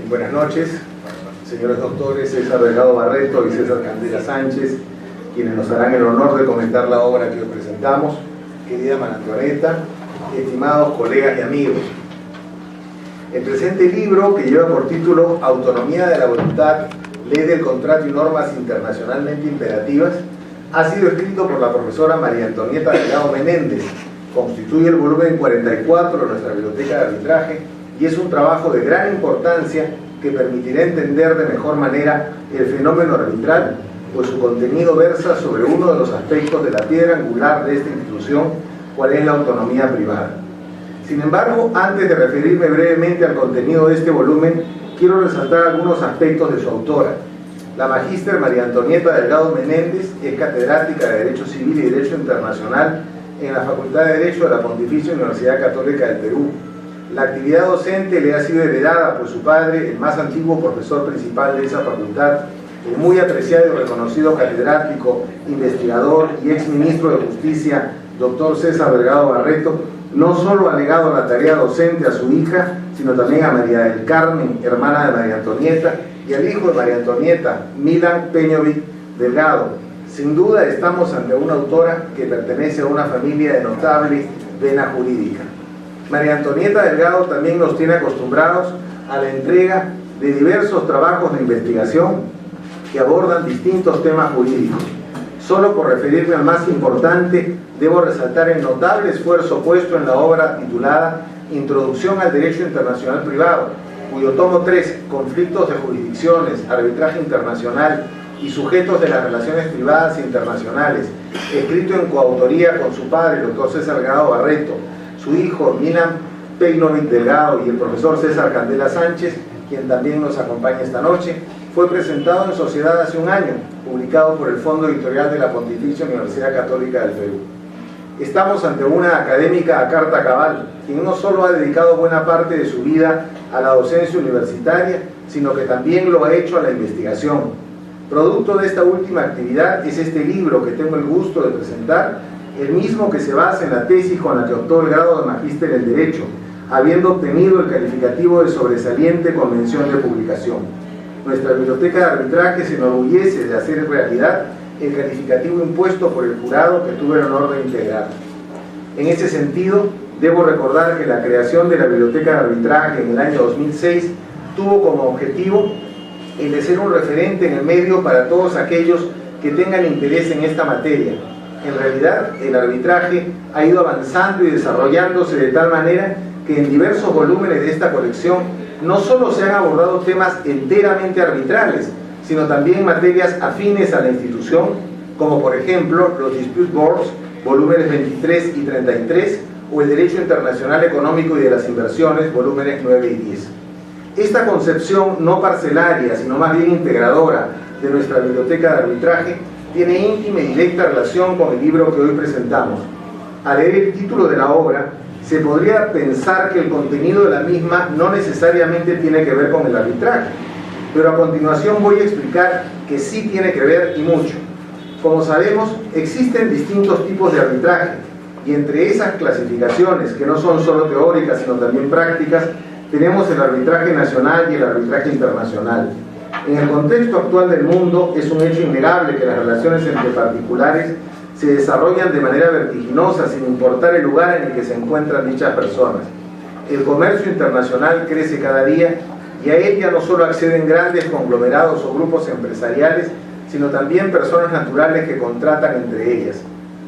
Buenas noches, señores doctores César Delgado Barreto y César Candela Sánchez, quienes nos harán el honor de comentar la obra que hoy presentamos. Querida María Antonieta, estimados colegas y amigos, el presente libro, que lleva por título Autonomía de la Voluntad, Ley del Contrato y Normas Internacionalmente Imperativas, ha sido escrito por la profesora María Antonieta Delgado Menéndez. Constituye el volumen 44 de nuestra biblioteca de arbitraje y es un trabajo de gran importancia que permitirá entender de mejor manera el fenómeno arbitral, pues su contenido versa sobre uno de los aspectos de la piedra angular de esta institución, cual es la autonomía privada. Sin embargo, antes de referirme brevemente al contenido de este volumen, quiero resaltar algunos aspectos de su autora. La magíster María Antonieta Delgado Menéndez es catedrática de Derecho Civil y Derecho Internacional en la Facultad de Derecho de la Pontificia Universidad Católica del Perú. La actividad docente le ha sido heredada por su padre, el más antiguo profesor principal de esa facultad, el muy apreciado y reconocido catedrático, investigador y exministro de Justicia, doctor César Delgado Barreto. No solo ha legado la tarea docente a su hija, sino también a María del Carmen, hermana de María Antonieta, y al hijo de María Antonieta, Milan Peñovic Delgado. Sin duda estamos ante una autora que pertenece a una familia de notable vena jurídica. María Antonieta Delgado también nos tiene acostumbrados a la entrega de diversos trabajos de investigación que abordan distintos temas jurídicos. Solo por referirme al más importante, debo resaltar el notable esfuerzo puesto en la obra titulada Introducción al Derecho Internacional Privado, cuyo tomo 3, Conflictos de Jurisdicciones, Arbitraje Internacional y Sujetos de las Relaciones Privadas e Internacionales, escrito en coautoría con su padre, el doctor César Delgado Barreto, su hijo Milan Peñovic Delgado y el profesor César Candela Sánchez, quien también nos acompaña esta noche, fue presentado en sociedad hace un año, publicado por el Fondo Editorial de la Pontificia Universidad Católica del Perú. Estamos ante una académica a carta cabal, quien no solo ha dedicado buena parte de su vida a la docencia universitaria, sino que también lo ha hecho a la investigación. Producto de esta última actividad es este libro que tengo el gusto de presentar, el mismo que se basa en la tesis con la que optó el grado de magíster en Derecho, habiendo obtenido el calificativo de sobresaliente con mención de publicación. Nuestra biblioteca de arbitraje se enorgullece de hacer realidad el calificativo impuesto por el jurado que tuve el honor de integrar. En ese sentido, debo recordar que la creación de la biblioteca de arbitraje en el año 2006 tuvo como objetivo el de ser un referente en el medio para todos aquellos que tengan interés en esta materia. En realidad, el arbitraje ha ido avanzando y desarrollándose de tal manera que en diversos volúmenes de esta colección no solo se han abordado temas enteramente arbitrales, sino también materias afines a la institución, como por ejemplo los Dispute Boards, volúmenes 23 y 33, o el Derecho Internacional Económico y de las Inversiones, volúmenes 9 y 10. Esta concepción no parcelaria, sino más bien integradora de nuestra biblioteca de arbitraje, tiene íntima y directa relación con el libro que hoy presentamos. Al leer el título de la obra, se podría pensar que el contenido de la misma no necesariamente tiene que ver con el arbitraje, pero a continuación voy a explicar que sí tiene que ver y mucho. Como sabemos, existen distintos tipos de arbitraje, y entre esas clasificaciones, que no son solo teóricas sino también prácticas, tenemos el arbitraje nacional y el arbitraje internacional. En el contexto actual del mundo es un hecho innegable que las relaciones entre particulares se desarrollan de manera vertiginosa sin importar el lugar en el que se encuentran dichas personas. El comercio internacional crece cada día y a él ya no solo acceden grandes conglomerados o grupos empresariales, sino también personas naturales que contratan entre ellas.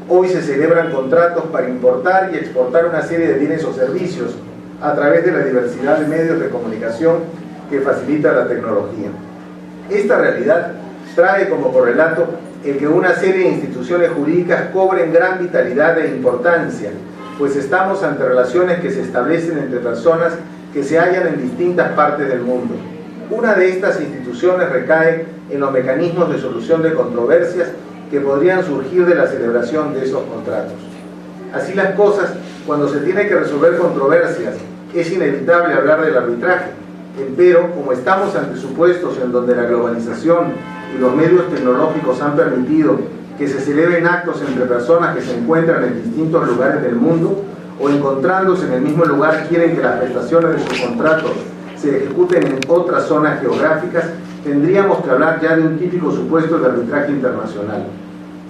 Hoy se celebran contratos para importar y exportar una serie de bienes o servicios a través de la diversidad de medios de comunicación que facilita la tecnología. Esta realidad trae como correlato el que una serie de instituciones jurídicas cobren gran vitalidad e importancia, pues estamos ante relaciones que se establecen entre personas que se hallan en distintas partes del mundo. Una de estas instituciones recae en los mecanismos de solución de controversias que podrían surgir de la celebración de esos contratos. Así las cosas, cuando se tiene que resolver controversias, es inevitable hablar del arbitraje. Empero, como estamos ante supuestos en donde la globalización y los medios tecnológicos han permitido que se celebren actos entre personas que se encuentran en distintos lugares del mundo o encontrándose en el mismo lugar quieren que las prestaciones de sus contratos se ejecuten en otras zonas geográficas, tendríamos que hablar ya de un típico supuesto de arbitraje internacional.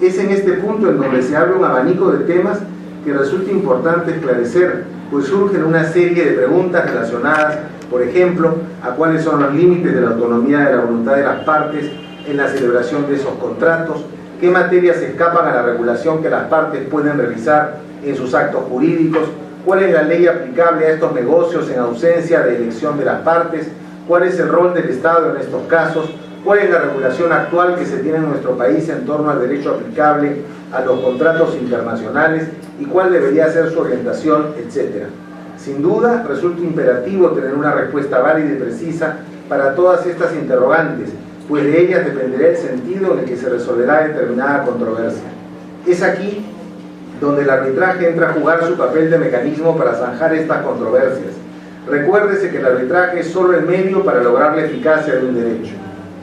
Es en este punto en donde se abre un abanico de temas que resulta importante esclarecer, pues surgen una serie de preguntas relacionadas, por ejemplo, a cuáles son los límites de la autonomía de la voluntad de las partes en la celebración de esos contratos, qué materias escapan a la regulación que las partes pueden realizar en sus actos jurídicos, cuál es la ley aplicable a estos negocios en ausencia de elección de las partes, cuál es el rol del Estado en estos casos, cuál es la regulación actual que se tiene en nuestro país en torno al derecho aplicable a los contratos internacionales y cuál debería ser su orientación, etc. Sin duda, resulta imperativo tener una respuesta válida y precisa para todas estas interrogantes, pues de ellas dependerá el sentido en el que se resolverá determinada controversia. Es aquí donde el arbitraje entra a jugar su papel de mecanismo para zanjar estas controversias. Recuérdese que el arbitraje es solo el medio para lograr la eficacia de un derecho.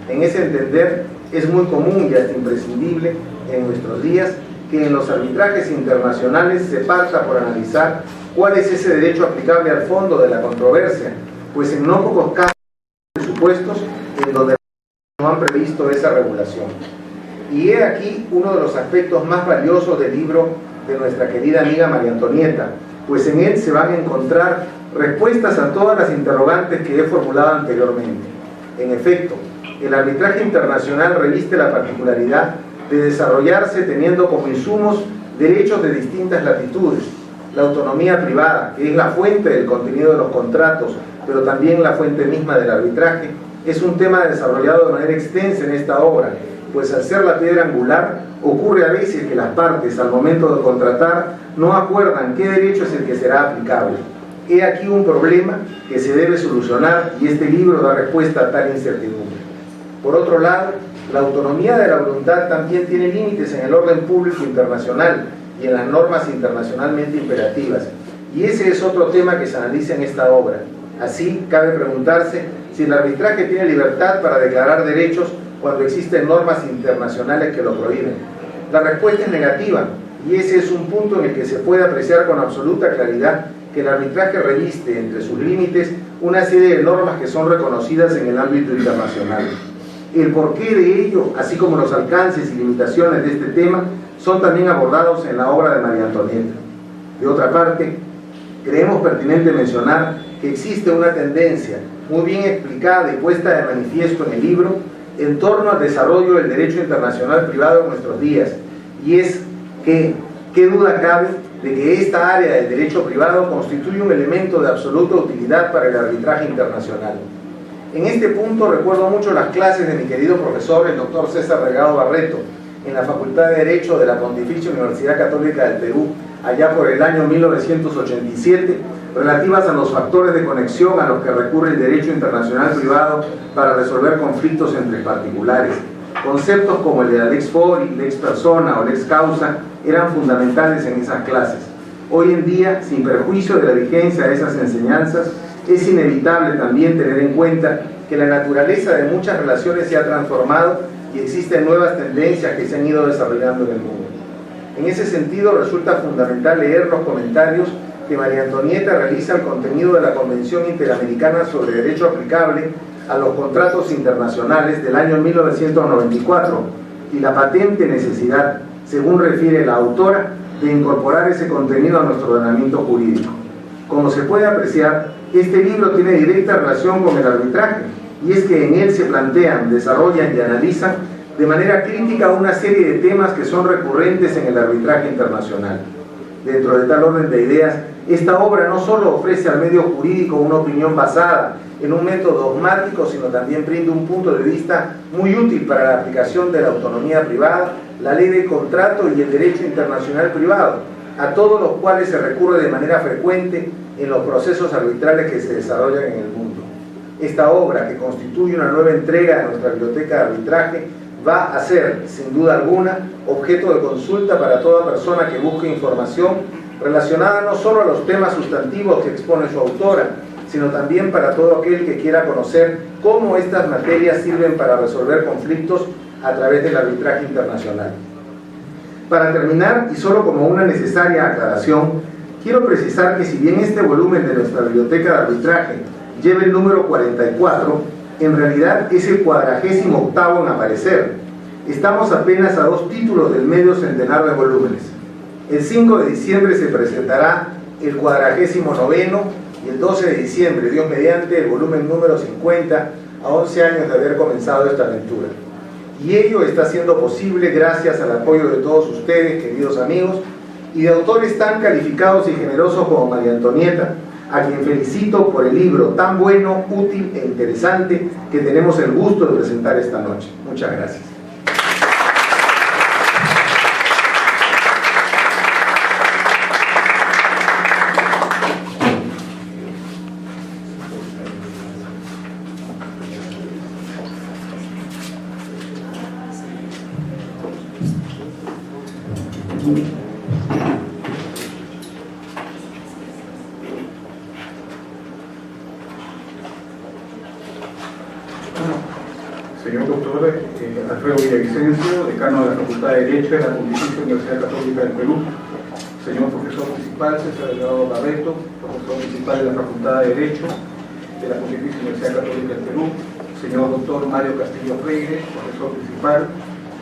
En ese entender, es muy común y hasta imprescindible en nuestros días que en los arbitrajes internacionales se parta por analizar cuál es ese derecho aplicable al fondo de la controversia, pues en no pocos casos hay supuestos en donde no han previsto esa regulación. Y he aquí uno de los aspectos más valiosos del libro de nuestra querida amiga María Antonieta, pues en él se van a encontrar respuestas a todas las interrogantes que he formulado anteriormente. En efecto, el arbitraje internacional reviste la particularidad de desarrollarse teniendo como insumos derechos de distintas latitudes, la autonomía privada, que es la fuente del contenido de los contratos, pero también la fuente misma del arbitraje, es un tema desarrollado de manera extensa en esta obra, pues al ser la piedra angular, ocurre a veces que las partes, al momento de contratar, no acuerdan qué derecho es el que será aplicable. He aquí un problema que se debe solucionar y este libro da respuesta a tal incertidumbre. Por otro lado, la autonomía de la voluntad también tiene límites en el orden público internacional y en las normas internacionalmente imperativas, y ese es otro tema que se analiza en esta obra. Así, cabe preguntarse si el arbitraje tiene libertad para declarar derechos cuando existen normas internacionales que lo prohíben. La respuesta es negativa, y ese es un punto en el que se puede apreciar con absoluta claridad que el arbitraje reviste entre sus límites una serie de normas que son reconocidas en el ámbito internacional. El porqué de ello, así como los alcances y limitaciones de este tema, son también abordados en la obra de María Antonieta. De otra parte, creemos pertinente mencionar que existe una tendencia muy bien explicada y puesta de manifiesto en el libro en torno al desarrollo del derecho internacional privado en nuestros días, y es que, qué duda cabe de que esta área del derecho privado constituye un elemento de absoluta utilidad para el arbitraje internacional. En este punto recuerdo mucho las clases de mi querido profesor, el doctor César Delgado Barreto, en la Facultad de Derecho de la Pontificia Universidad Católica del Perú, allá por el año 1987, relativas a los factores de conexión a los que recurre el derecho internacional privado para resolver conflictos entre particulares. Conceptos como el de la lex fori, lex persona o lex causa eran fundamentales en esas clases. Hoy en día, sin perjuicio de la vigencia de esas enseñanzas, es inevitable también tener en cuenta que la naturaleza de muchas relaciones se ha transformado y existen nuevas tendencias que se han ido desarrollando en el mundo. En ese sentido, resulta fundamental leer los comentarios que María Antonieta realiza al contenido de la Convención Interamericana sobre Derecho Aplicable a los Contratos Internacionales del año 1994 y la patente necesidad, según refiere la autora, de incorporar ese contenido a nuestro ordenamiento jurídico. Como se puede apreciar, este libro tiene directa relación con el arbitraje, y es que en él se plantean, desarrollan y analizan de manera crítica una serie de temas que son recurrentes en el arbitraje internacional. Dentro de tal orden de ideas, esta obra no solo ofrece al medio jurídico una opinión basada en un método dogmático, sino también brinda un punto de vista muy útil para la aplicación de la autonomía privada, la ley del contrato y el derecho internacional privado, a todos los cuales se recurre de manera frecuente en los procesos arbitrales que se desarrollan en el mundo. Esta obra, que constituye una nueva entrega de nuestra biblioteca de arbitraje, va a ser, sin duda alguna, objeto de consulta para toda persona que busque información relacionada no solo a los temas sustantivos que expone su autora, sino también para todo aquel que quiera conocer cómo estas materias sirven para resolver conflictos a través del arbitraje internacional. Para terminar, y solo como una necesaria aclaración, quiero precisar que si bien este volumen de nuestra biblioteca de arbitraje lleva el número 44, en realidad es el 48º en aparecer. Estamos apenas a 2 títulos del medio centenar de volúmenes. El 5 de diciembre se presentará el 49º y el 12 de diciembre, Dios mediante, el volumen número 50, a 11 años de haber comenzado esta aventura. Y ello está siendo posible gracias al apoyo de todos ustedes, queridos amigos, y de autores tan calificados y generosos como María Antonieta, a quien felicito por el libro tan bueno, útil e interesante que tenemos el gusto de presentar esta noche. Muchas gracias. Señor doctor Alfredo Villavicencio, decano de la Facultad de Derecho de la Pontificia Universidad Católica del Perú. Señor profesor principal César Delgado Barreto, profesor principal de la Facultad de Derecho de la Pontificia Universidad Católica del Perú. Señor doctor Mario Castillo Freire, profesor principal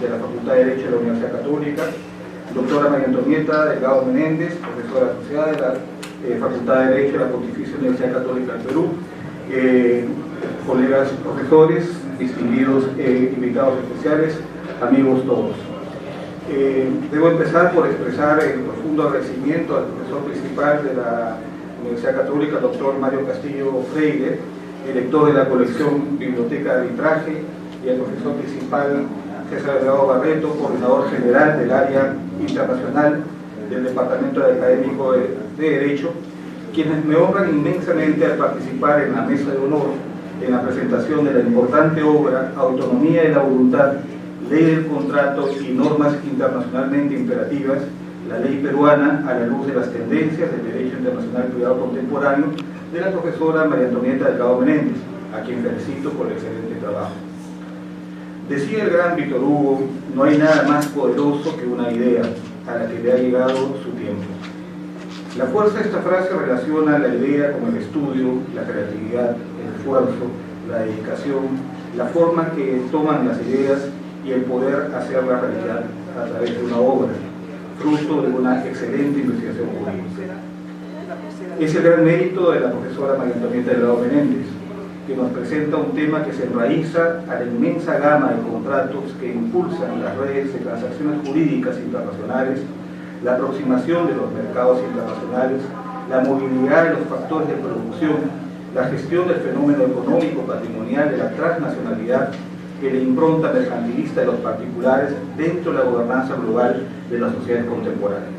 de la Facultad de Derecho de la Universidad Católica. Doctora María Antonieta Delgado Menéndez, profesora asociada de la Facultad de Derecho de la Pontificia Universidad Católica del Perú. Colegas profesores, distinguidos invitados especiales, amigos todos. Debo empezar por expresar el profundo agradecimiento al profesor principal de la Universidad Católica, doctor Mario Castillo Freire, director de la colección Biblioteca de Arbitraje, y al profesor principal César Delgado Barreto, coordinador general del área internacional del Departamento Académico de Derecho, quienes me honran inmensamente al participar en la mesa de honor en la presentación de la importante obra Autonomía de la Voluntad, Ley del Contrato y Normas Internacionalmente Imperativas, la ley peruana a la luz de las tendencias del derecho internacional privado contemporáneo, de la profesora María Antonieta Delgado Menéndez, a quien felicito por el excelente trabajo. Decía el gran Víctor Hugo, no hay nada más poderoso que una idea a la que le ha llegado su tiempo. La fuerza de esta frase relaciona la idea con el estudio, la creatividad, el esfuerzo, la dedicación, la forma que toman las ideas y el poder hacerlas realidad a través de una obra, fruto de una excelente investigación jurídica. Es el gran mérito de la profesora María Antonieta Delgado Menéndez, que nos presenta un tema que se enraiza a la inmensa gama de contratos que impulsan las redes de transacciones jurídicas internacionales, la aproximación de los mercados internacionales, la movilidad de los factores de producción, la gestión del fenómeno económico patrimonial de la transnacionalidad, que la impronta mercantilista de los particulares dentro de la gobernanza global de las sociedades contemporáneas.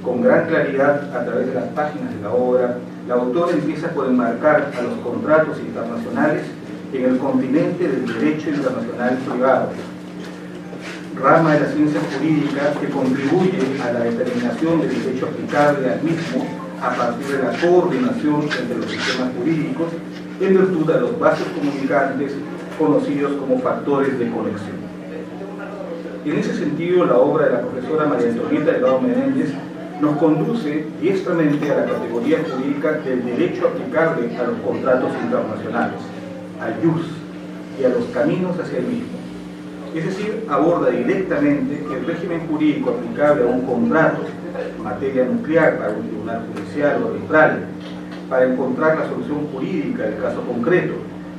Con gran claridad, a través de las páginas de la obra, la autora empieza por enmarcar a los contratos internacionales en el continente del derecho internacional privado, rama de la ciencia jurídica que contribuye a la determinación del derecho aplicable al mismo a partir de la coordinación entre los sistemas jurídicos en virtud de los vasos comunicantes conocidos como factores de conexión. En ese sentido, la obra de la profesora María Antonieta Delgado Menéndez nos conduce diestramente a la categoría jurídica del derecho aplicable a los contratos internacionales, al jus, y a los caminos hacia el mismo. Es decir, aborda directamente el régimen jurídico aplicable a un contrato en materia nuclear para un tribunal judicial o arbitral, para encontrar la solución jurídica del caso concreto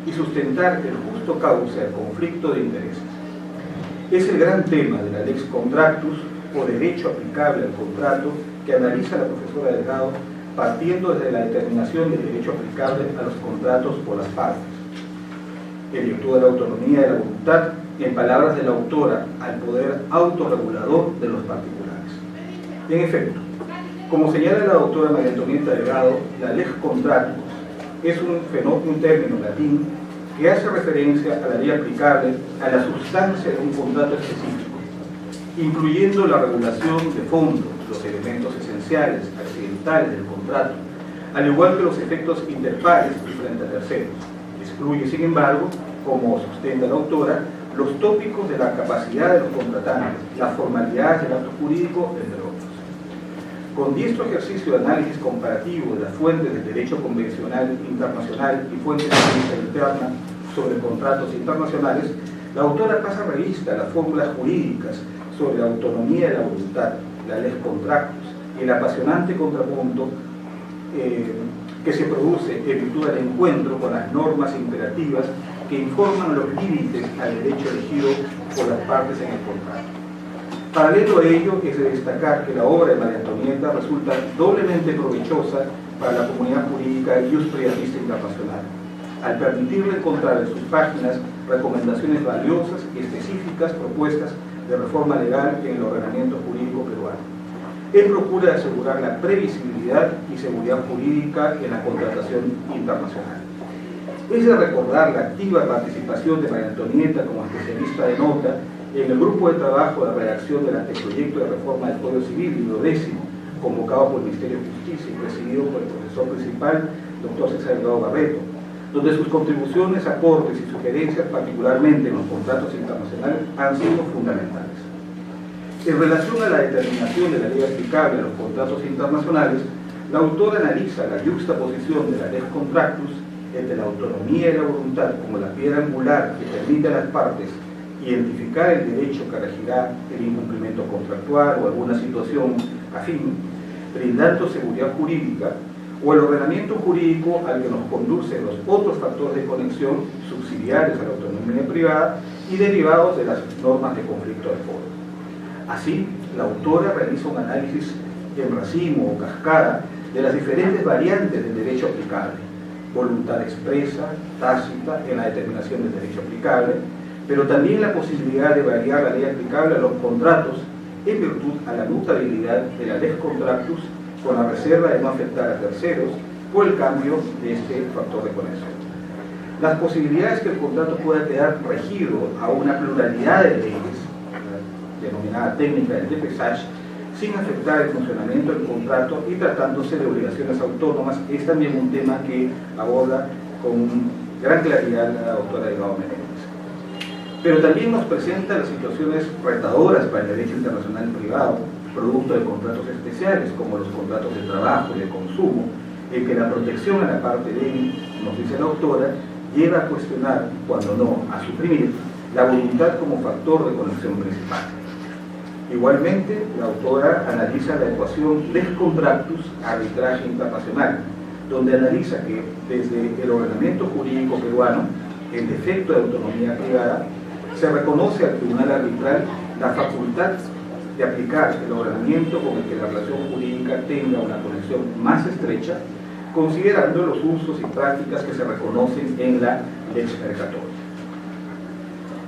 y sustentar el justo cauce al conflicto de intereses. Es el gran tema de la lex contractus, o derecho aplicable al contrato, que analiza la profesora Delgado partiendo desde la determinación del derecho aplicable a los contratos por las partes, en virtud de la autonomía de la voluntad, en palabras de la autora, al poder autorregulador de los particulares. En efecto, como señala la doctora María Antonieta Delgado, la lex contractus es un término latín que hace referencia a la ley aplicable a la sustancia de un contrato específico, incluyendo la regulación de fondo, los elementos esenciales, accidentales del contrato, al igual que los efectos interpares frente a terceros. Excluye, sin embargo, como sustenta la autora, los tópicos de la capacidad de los contratantes, las formalidades del acto jurídico, entre otros. Con diestro ejercicio de análisis comparativo de las fuentes del derecho convencional internacional y fuentes de derecho interna sobre contratos internacionales, la autora pasa revista a las fórmulas jurídicas sobre la autonomía de la voluntad, la lex contractus y el apasionante contrapunto que se produce en virtud del encuentro con las normas imperativas que informan los límites al derecho elegido por las partes en el contrato. Paralelo a ello es de destacar que la obra de María Antonieta resulta doblemente provechosa para la comunidad jurídica y privatista internacional, al permitirle encontrar en sus páginas recomendaciones valiosas y específicas propuestas de reforma legal en el ordenamiento jurídico peruano, en procura de asegurar la previsibilidad y seguridad jurídica en la contratación internacional. Es de recordar la activa participación de María Antonieta como especialista de nota en el grupo de trabajo de redacción del anteproyecto de reforma del Código Civil, libro 10, convocado por el Ministerio de Justicia y presidido por el profesor principal, doctor César Delgado Barreto, donde sus contribuciones, aportes y sugerencias, particularmente en los contratos internacionales, han sido fundamentales. En relación a la determinación de la ley aplicable a los contratos internacionales, la autora analiza la yuxtaposición de la lex contractus entre la autonomía y la voluntad como la piedra angular que permite a las partes identificar el derecho que regirá el incumplimiento contractual o alguna situación afín, brindando seguridad jurídica, o el ordenamiento jurídico al que nos conducen los otros factores de conexión subsidiarios a la autonomía privada y derivados de las normas de conflicto de foro. Así, la autora realiza un análisis en racimo o cascada de las diferentes variantes del derecho aplicable: voluntad expresa, tácita, en la determinación del derecho aplicable, pero también la posibilidad de variar la ley aplicable a los contratos en virtud a la mutabilidad de la lex contractus, con la reserva de no afectar a terceros por el cambio de este factor de conexión. Las posibilidades que el contrato pueda quedar regido a una pluralidad de leyes, denominada técnica del DPSACH, sin afectar el funcionamiento del contrato y tratándose de obligaciones autónomas, es también un tema que aborda con gran claridad la doctora Delgado Menéndez. Pero también nos presenta las situaciones retadoras para el derecho internacional privado, producto de contratos especiales como los contratos de trabajo y de consumo, en que la protección a la parte débil, nos dice la autora, lleva a cuestionar, cuando no a suprimir, la voluntad como factor de conexión principal. Igualmente, la autora analiza la ecuación lex contractus arbitraje internacional, donde analiza que desde el ordenamiento jurídico peruano, en defecto de autonomía privada, se reconoce al tribunal arbitral la facultad de aplicar el ordenamiento con el que la relación jurídica tenga una conexión más estrecha, considerando los usos y prácticas que se reconocen en la lex mercatoria.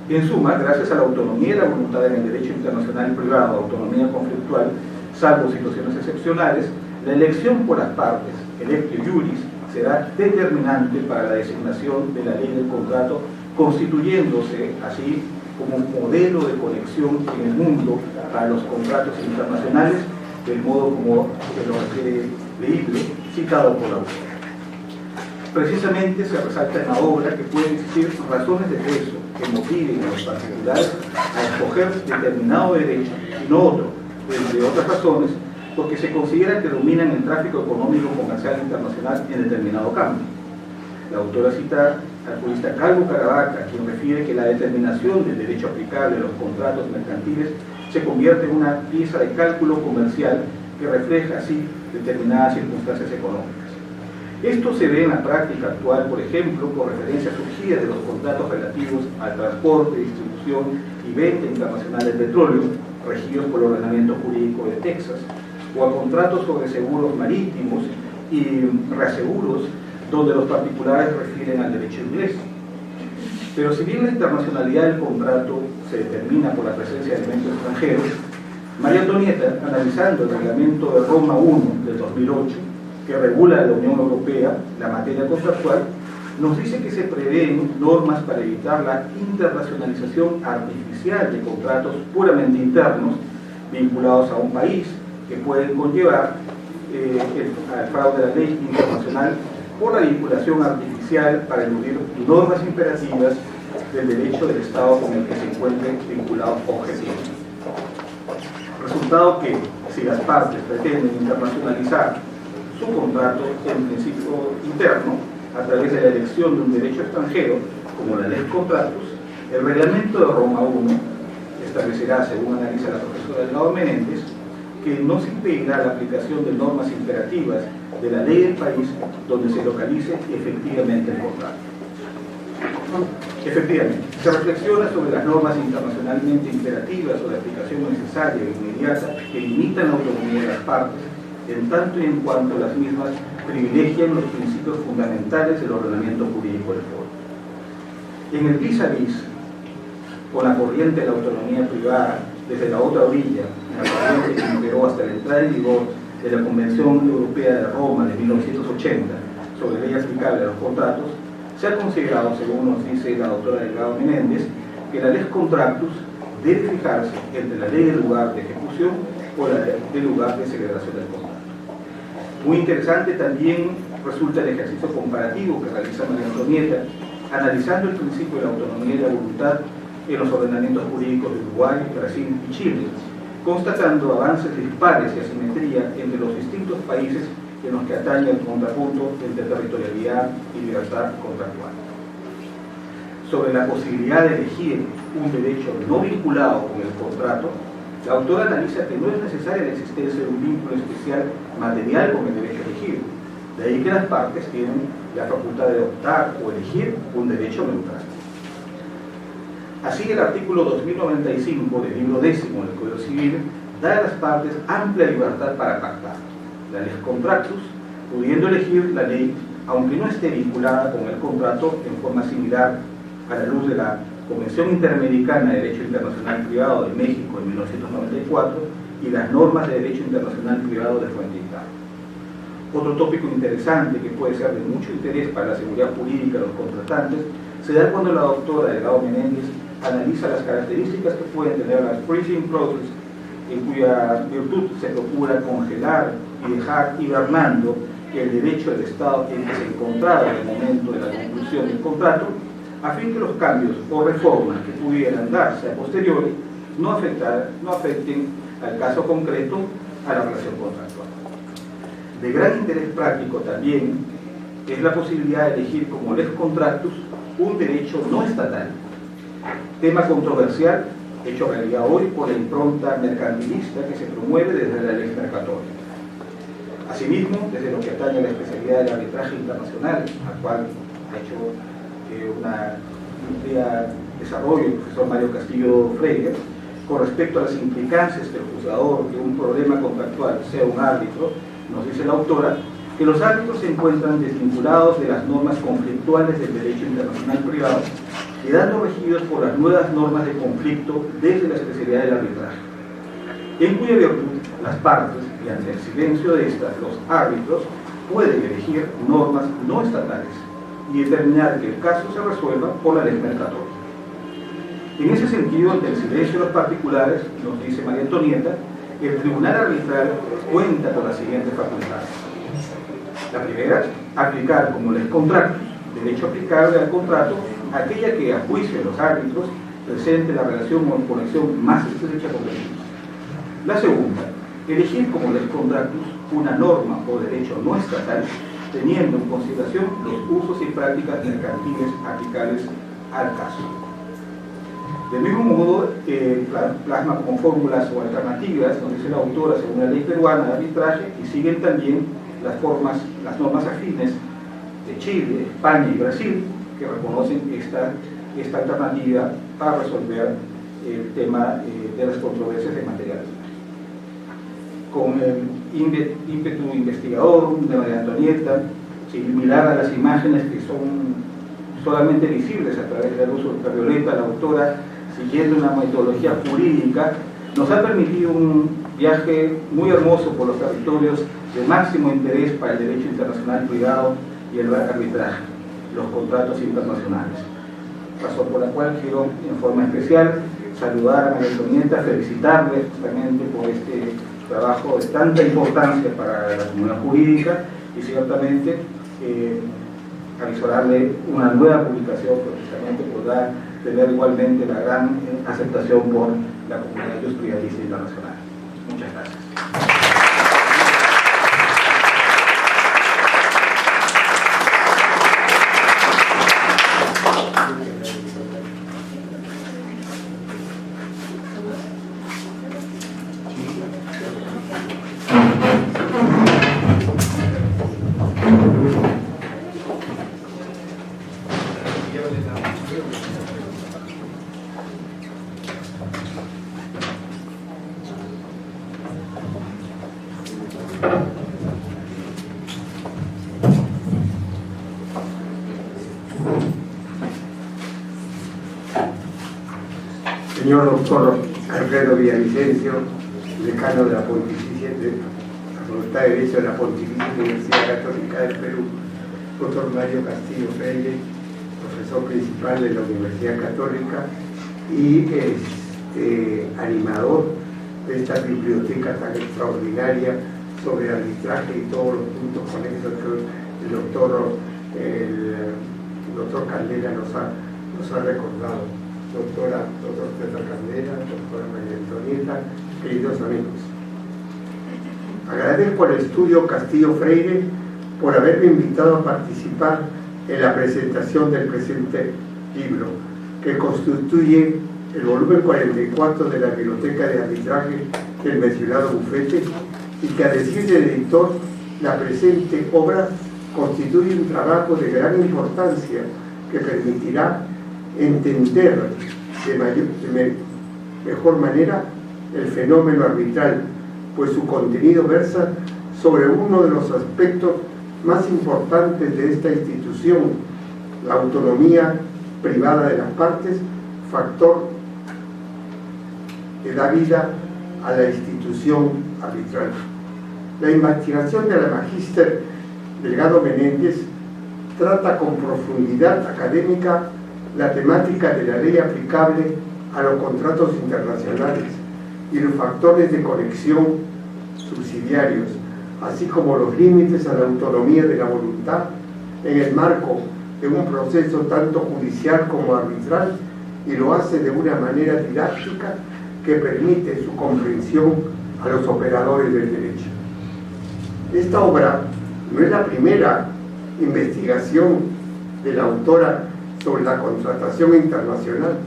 En suma, gracias a la autonomía y la voluntad en el derecho internacional privado, autonomía conflictual, salvo situaciones excepcionales, la elección por las partes, electio iuris, será determinante para la designación de la ley del contrato, constituyéndose así como un modelo de conexión en el mundo para los contratos internacionales, del modo como se lo refiere Leíble, citado por la autora. Precisamente se resalta en la obra que pueden existir razones de peso que motiven a los particulares a escoger determinado derecho y no otro, entre otras razones, porque se considera que dominan el tráfico económico comercial internacional en determinado campo. La autora cita al jurista Calvo Caravaca, quien refiere que la determinación del derecho aplicable a los contratos mercantiles se convierte en una pieza de cálculo comercial que refleja así determinadas circunstancias económicas. Esto se ve en la práctica actual, por ejemplo, por referencias surgidas de los contratos relativos al transporte, distribución y venta internacional del petróleo, regidos por el ordenamiento jurídico de Texas, o a contratos sobre seguros marítimos y reaseguros, donde los particulares refieren al derecho inglés. Pero si bien la internacionalidad del contrato se determina por la presencia de elementos extranjeros, María Antonieta, analizando el reglamento de Roma I del 2008, que regula la Unión Europea la materia contractual, nos dice que se prevén normas para evitar la internacionalización artificial de contratos puramente internos vinculados a un país, que pueden conllevar al fraude de la ley internacional por la vinculación artificial para eludir normas imperativas del derecho del Estado con el que se encuentren vinculados objetivos. Resultado que, si las partes pretenden internacionalizar su contrato en principio interno a través de la elección de un derecho extranjero, como la ley de contratos, el reglamento de Roma I establecerá, según analiza la profesora Delgado Menéndez, que no se impedirá la aplicación de normas imperativas de la ley del país donde se localice efectivamente el contrato. Efectivamente, se reflexiona sobre las normas internacionalmente imperativas o de aplicación necesaria e inmediata que limitan la autonomía de las partes, en tanto y en cuanto las mismas privilegian los principios fundamentales del ordenamiento jurídico del foro. En el vis a vis, con la corriente de la autonomía privada, desde la otra orilla, la corriente que imperó hasta la entrada en vigor de la Convención Europea de Roma de 1980 sobre ley aplicable a los contratos, se ha considerado, según nos dice la doctora Delgado Menéndez, que la ley contractus debe fijarse entre la ley del lugar de ejecución o la ley del lugar de celebración del contrato. Muy interesante también resulta el ejercicio comparativo que realiza María Antonieta, analizando el principio de la autonomía y la voluntad en los ordenamientos jurídicos de Uruguay, Brasil y Chile, constatando avances dispares y asimetría entre los distintos países en los que atañe el contrapunto entre territorialidad y libertad contractual. Sobre la posibilidad de elegir un derecho no vinculado con el contrato, la autora analiza que no es necesaria la existencia de un vínculo especial material con el derecho elegido, de ahí que las partes tienen la facultad de optar o elegir un derecho neutral. Así, el artículo 2095 del libro décimo del Código Civil da a las partes amplia libertad para pactar la ley contractus, pudiendo elegir la ley aunque no esté vinculada con el contrato en forma similar a la luz de la Convención Interamericana de Derecho Internacional Privado de México en 1994 y las normas de Derecho Internacional Privado de Fuente y Tal. Otro tópico interesante que puede ser de mucho interés para la seguridad jurídica de los contratantes se da cuando la doctora Delgado Menéndez analiza las características que pueden tener las freezing clauses, en cuya virtud se procura congelar y dejar hibernando el derecho del Estado en que se encontraba en el momento de la conclusión del contrato, a fin que los cambios o reformas que pudieran darse a posteriori no afecten al caso concreto a la relación contractual. De gran interés práctico también es la posibilidad de elegir como lex contractus un derecho no estatal, tema controversial hecho realidad hoy por la impronta mercantilista que se promueve desde la ley mercatoria. Asimismo, desde lo que atañe a la especialidad del arbitraje internacional, al cual ha hecho un amplia desarrollo el profesor Mario Castillo Freire, con respecto a las implicancias del juzgador de un problema contractual sea un árbitro, nos dice la autora que los árbitros se encuentran desvinculados de las normas conflictuales del derecho internacional privado, quedando regidos por las nuevas normas de conflicto desde la especialidad del arbitraje, en cuya virtud las partes, y ante el silencio de estas, los árbitros pueden elegir normas no estatales y determinar que el caso se resuelva por la ley mercatoria. En ese sentido, ante el silencio de los particulares, nos dice María Antonieta, el tribunal arbitral cuenta con las siguientes facultades. La primera, aplicar como lex contractus, derecho aplicable al contrato, aquella que a juicio de los árbitros presente la relación o conexión más estrecha con el mismo. La segunda, elegir como lex contractus una norma o derecho no estatal, teniendo en consideración los usos y prácticas mercantiles aplicables al caso. Del mismo modo, plasma como fórmulas o alternativas, nos dice la autora, según la ley peruana de arbitraje, y siguen también las normas afines de Chile, España y Brasil, que reconocen esta alternativa para resolver el tema de las controversias de materia de arbitraje. Con el ímpetu investigador de María Antonieta, similar a las imágenes que son solamente visibles a través de la luz ultravioleta, la autora, siguiendo una metodología jurídica, nos ha permitido un viaje muy hermoso por los territorios de máximo interés para el derecho internacional privado y el arbitraje, los contratos internacionales. Razón por la cual quiero, en forma especial, saludar a María Antonieta, felicitarle justamente por este trabajo de tanta importancia para la comunidad jurídica y ciertamente avisorarle una nueva publicación que precisamente podrá tener igualmente la gran aceptación por la comunidad jurídica internacional. Muchas gracias. señor doctor Alfredo Villavicencio, decano de la Pontificia, de la Facultad de Derecho de la Pontificia Universidad Católica del Perú, doctor Mario Castillo Freire, profesor principal de la Universidad Católica y animador de esta biblioteca tan extraordinaria sobre arbitraje y todos los puntos conexos que el doctor Candela nos ha recordado. Doctor César Candela, doctora María Antonieta, queridos amigos. Agradezco al estudio Castillo Freire por haberme invitado a participar en la presentación del presente libro, que constituye el volumen 44 de la Biblioteca de Arbitraje del mencionado bufete, y que, a decir del editor, la presente obra constituye un trabajo de gran importancia que permitirá entender de mejor manera el fenómeno arbitral, pues su contenido versa sobre uno de los aspectos más importantes de esta institución, la autonomía privada de las partes, factor que da vida a la institución arbitral. La investigación de la magíster Delgado Menéndez trata con profundidad académica la temática de la ley aplicable a los contratos internacionales y los factores de conexión subsidiarios, así como los límites a la autonomía de la voluntad en el marco de un proceso tanto judicial como arbitral, y lo hace de una manera didáctica que permite su comprensión a los operadores del derecho. Esta obra no es la primera investigación de la autora sobre la contratación internacional,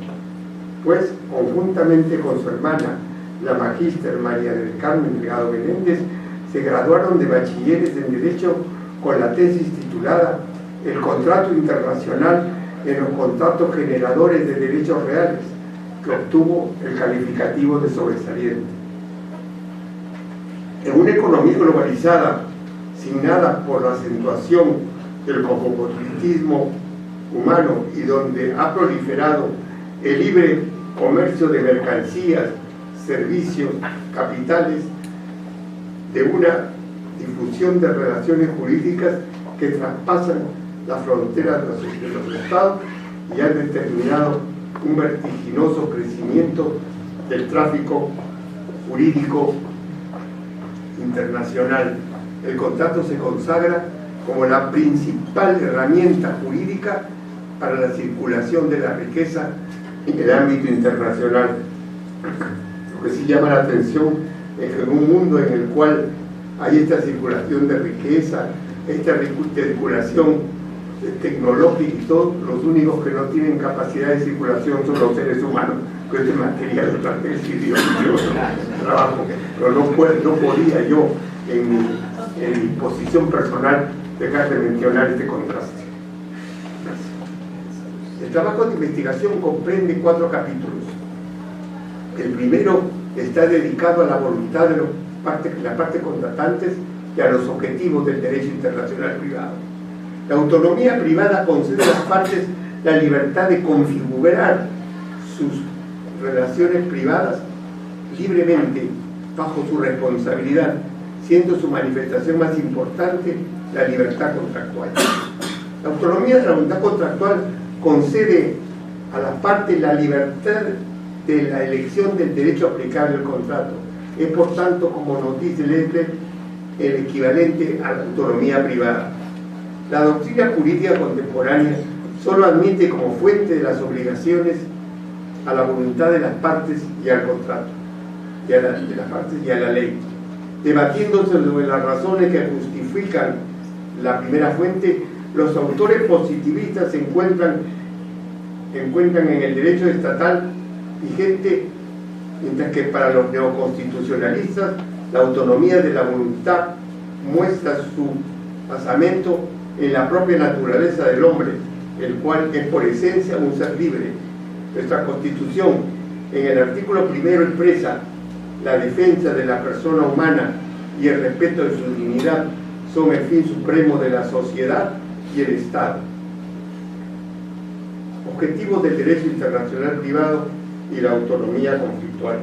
pues conjuntamente con su hermana, la magíster María del Carmen Delgado Menéndez, se graduaron de bachilleres en Derecho con la tesis titulada El contrato internacional en los contratos generadores de derechos reales, que obtuvo el calificativo de sobresaliente. En una economía globalizada, signada por la acentuación del cosmopolitismo humano y donde ha proliferado el libre comercio de mercancías, servicios, capitales, de una difusión de relaciones jurídicas que traspasan las fronteras de los estados y han determinado un vertiginoso crecimiento del tráfico jurídico internacional. El contrato se consagra como la principal herramienta jurídica para la circulación de la riqueza en el ámbito internacional. Lo que sí llama la atención es que en un mundo en el cual hay esta circulación de riqueza, esta circulación tecnológica y todo, los únicos que no tienen capacidad de circulación son los seres humanos, que es material de trabajo, pero no podía yo en mi posición personal dejar de mencionar este contraste. El trabajo de investigación comprende 4 capítulos. El primero está dedicado a la voluntad de las partes contratantes y a los objetivos del derecho internacional privado. La autonomía privada concede a las partes la libertad de configurar sus relaciones privadas libremente bajo su responsabilidad, siendo su manifestación más importante la libertad contractual. La autonomía de la voluntad contractual concede a las partes la libertad de la elección del derecho aplicable al contrato. Es por tanto, como nos dice Leffler, el equivalente a la autonomía privada. La doctrina jurídica contemporánea solo admite como fuente de las obligaciones a la voluntad de las partes y al contrato, de las partes y a la ley. Debatiéndose sobre las razones que justifican la primera fuente, los autores positivistas se encuentran en el derecho estatal vigente, mientras que para los neoconstitucionalistas la autonomía de la voluntad muestra su basamento en la propia naturaleza del hombre, el cual es por esencia un ser libre. Nuestra Constitución, en el artículo primero, expresa la defensa de la persona humana y el respeto de su dignidad son el fin supremo de la sociedad y el Estado. Objetivos del derecho internacional privado y la autonomía conflictual.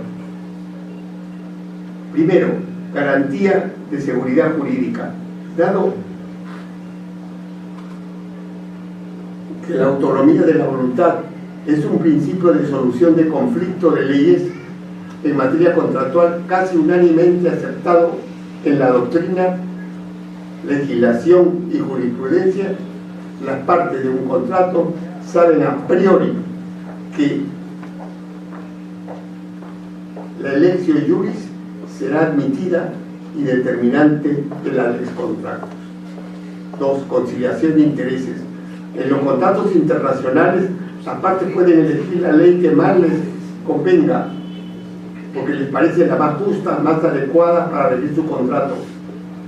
Primero, garantía de seguridad jurídica. Dado que la autonomía de la voluntad es un principio de solución de conflicto de leyes en materia contractual casi unánimemente aceptado en la doctrina, legislación y jurisprudencia, las partes de un contrato saben a priori que la electio iuris será admitida y determinante de la ley contratos. 2. Conciliación de intereses. En los contratos internacionales, las partes pueden elegir la ley que más les convenga, porque les parece la más justa, más adecuada para regir su contrato.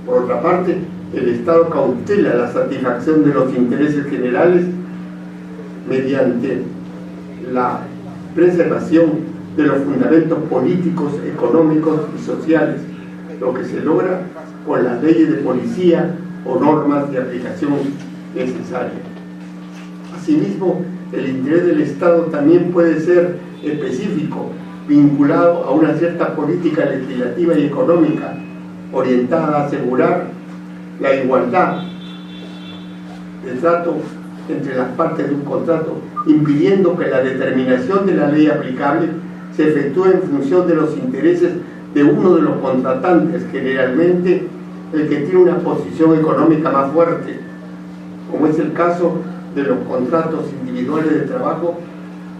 Por otra parte, el Estado cautela la satisfacción de los intereses generales mediante la preservación de los fundamentos políticos, económicos y sociales, lo que se logra con las leyes de policía o normas de aplicación necesaria. Asimismo, el interés del Estado también puede ser específico, vinculado a una cierta política legislativa y económica, orientada a asegurar la igualdad de trato entre las partes de un contrato, impidiendo que la determinación de la ley aplicable se efectúe en función de los intereses de uno de los contratantes, generalmente el que tiene una posición económica más fuerte, como es el caso de los contratos individuales de trabajo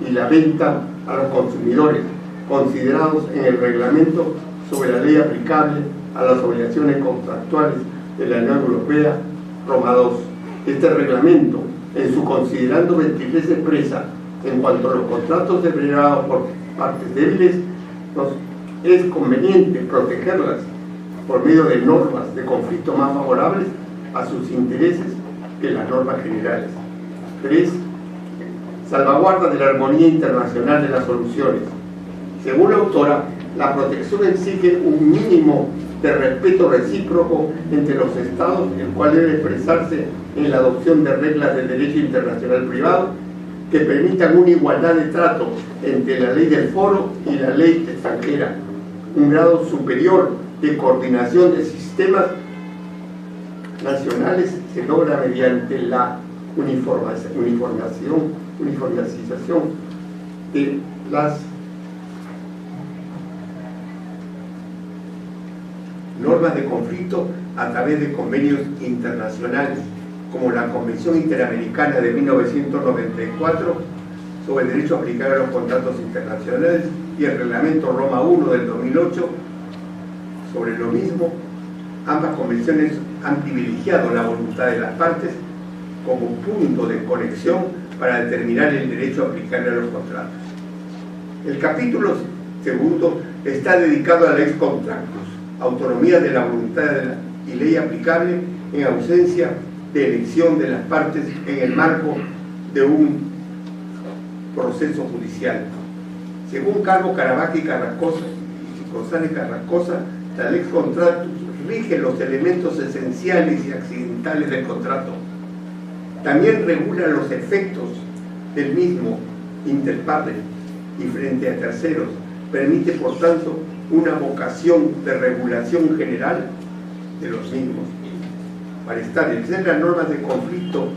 y la venta a los consumidores, considerados en el reglamento sobre la ley aplicable a las obligaciones contractuales de la Unión Europea, Roma II. Este reglamento, en su considerando 23, expresa, en cuanto a los contratos celebrados por partes débiles, es conveniente protegerlas por medio de normas de conflicto más favorables a sus intereses que las normas generales. 3. Salvaguarda de la armonía internacional de las soluciones. Según la autora, la protección exige un mínimo de respeto recíproco entre los estados, el cual debe expresarse en la adopción de reglas del derecho internacional privado que permitan una igualdad de trato entre la ley del foro y la ley extranjera, un grado superior de coordinación de sistemas nacionales se logra mediante la uniformización de las normas de conflicto a través de convenios internacionales, como la Convención Interamericana de 1994 sobre el derecho aplicable a los contratos internacionales y el Reglamento Roma I del 2008 sobre lo mismo. Ambas convenciones han privilegiado la voluntad de las partes como punto de conexión para determinar el derecho aplicable a los contratos. El capítulo segundo está dedicado a la ex contractus, autonomía de la voluntad y ley aplicable en ausencia de elección de las partes en el marco de un proceso judicial. Según Calvo, Caravaca y González Carrascosa, la lex contractus rige los elementos esenciales y accidentales del contrato. También regula los efectos del mismo inter pares y frente a terceros. Permite, por tanto, una vocación de regulación general de los mismos. Para establecer las normas de conflicto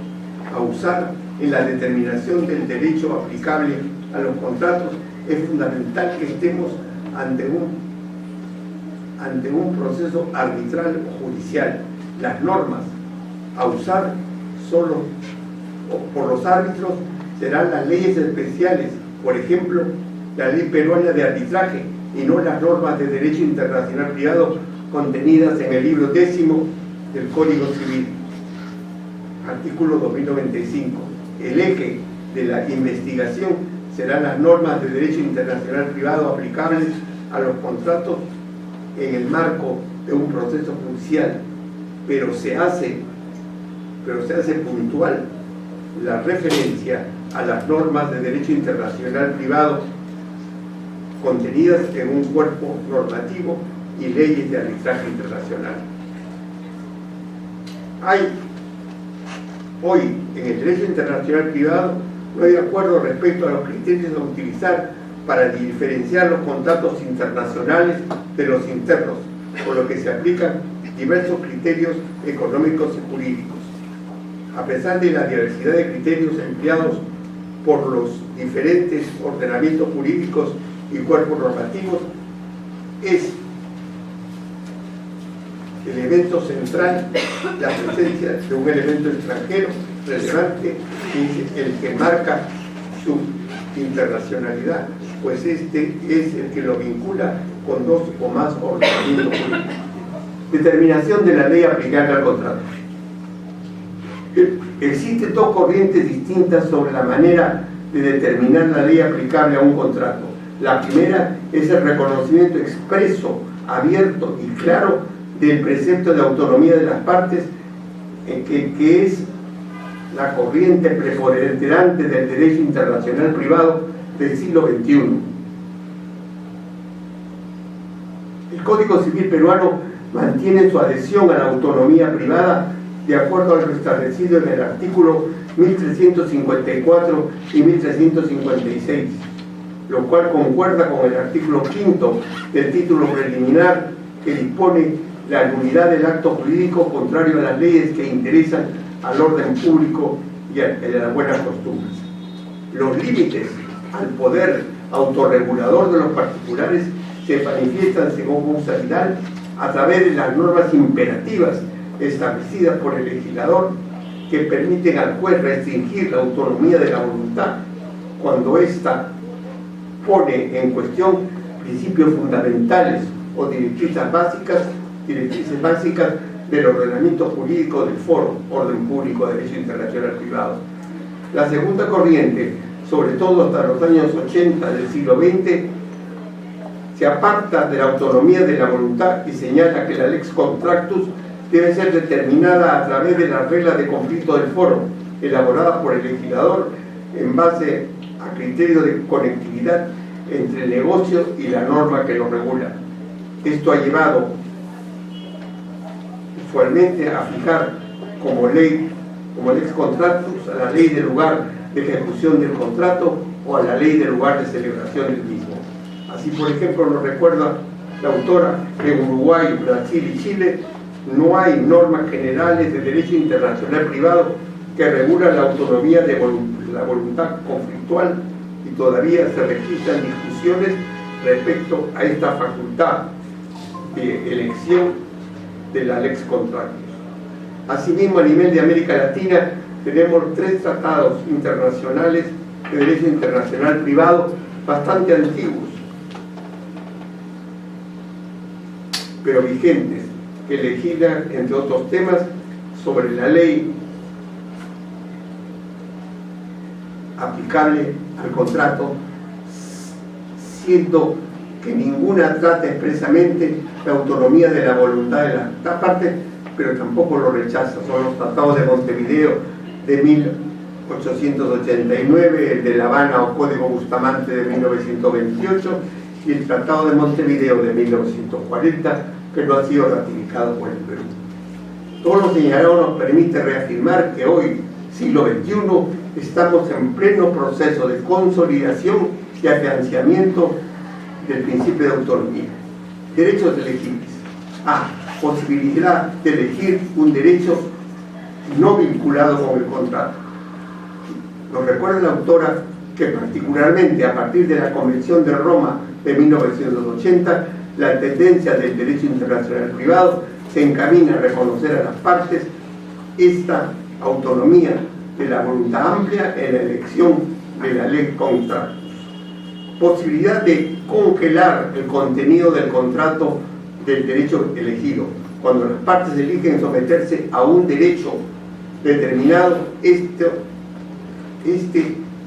a usar en la determinación del derecho aplicable a los contratos, es fundamental que estemos ante un proceso arbitral o judicial. Las normas a usar solo por los árbitros serán las leyes especiales, por ejemplo, la ley peruana de arbitraje, y no las normas de derecho internacional privado contenidas en el libro 10º del Código Civil. Artículo 2095. El eje de la investigación serán las normas de derecho internacional privado aplicables a los contratos en el marco de un proceso judicial, pero se hace puntual la referencia a las normas de derecho internacional privado contenidas en un cuerpo normativo y leyes de arbitraje internacional. Hoy, en el derecho internacional privado, no hay acuerdo respecto a los criterios a utilizar para diferenciar los contratos internacionales de los internos, por lo que se aplican diversos criterios económicos y jurídicos. A pesar de la diversidad de criterios empleados por los diferentes ordenamientos jurídicos y cuerpos normativos, es el elemento central la presencia de un elemento extranjero relevante, que es el que marca su internacionalidad, pues este es el que lo vincula con dos o más ordenamientos jurídicos. Determinación de la ley aplicable al contrato. Existen dos corrientes distintas sobre la manera de determinar la ley aplicable a un contrato. La primera es el reconocimiento expreso, abierto y claro del precepto de autonomía de las partes, que es la corriente preponderante del derecho internacional privado del siglo XXI. El Código Civil peruano mantiene su adhesión a la autonomía privada de acuerdo a lo establecido en el artículo 1354 y 1356, lo cual concuerda con el artículo 5 del título preliminar, que dispone la nulidad del acto jurídico contrario a las leyes que interesan al orden público y a las buenas costumbres. Los límites al poder autorregulador de los particulares se manifiestan, según González Vidal, a través de las normas imperativas establecidas por el legislador, que permiten al juez restringir la autonomía de la voluntad cuando ésta pone en cuestión principios fundamentales o directrices básicas del ordenamiento jurídico del foro, orden público, derecho internacional privado. La segunda corriente, sobre todo hasta los años 80 del siglo XX, se aparta de la autonomía de la voluntad y señala que la lex contractus debe ser determinada a través de las reglas de conflicto del foro, elaboradas por el legislador en base a criterios de conectividad entre el negocio y la norma que lo regula. Esto ha llevado usualmente a fijar como lex contractus a la ley del lugar de ejecución del contrato o a la ley del lugar de celebración del mismo. Así, por ejemplo, nos recuerda la autora que en Uruguay, Brasil y Chile no hay normas generales de derecho internacional privado que regulan la autonomía de la voluntad conflictual, y todavía se registran discusiones respecto a esta facultad de elección de la lex contractus. Asimismo, a nivel de América Latina tenemos 3 tratados internacionales de derecho internacional privado bastante antiguos, pero vigentes, que legislan, entre otros temas, sobre la ley aplicable al contrato, siendo que ninguna trata expresamente la autonomía de la voluntad de las partes, pero tampoco lo rechaza. Son los tratados de Montevideo de 1889, el de La Habana o Código Bustamante de 1928 y el Tratado de Montevideo de 1940, que no ha sido ratificado por el Perú. Todo lo señalado nos permite reafirmar que hoy, siglo XXI, estamos en pleno proceso de consolidación y afianzamiento del principio de autonomía. Derechos elegibles. A. Posibilidad de elegir un derecho no vinculado con el contrato. Nos recuerda la autora que particularmente a partir de la Convención de Roma de 1980, la tendencia del derecho internacional privado se encamina a reconocer a las partes esta autonomía de la voluntad amplia en la elección de la ley contratos. Posibilidad de congelar el contenido del contrato del derecho elegido. Cuando las partes eligen someterse a un derecho determinado, este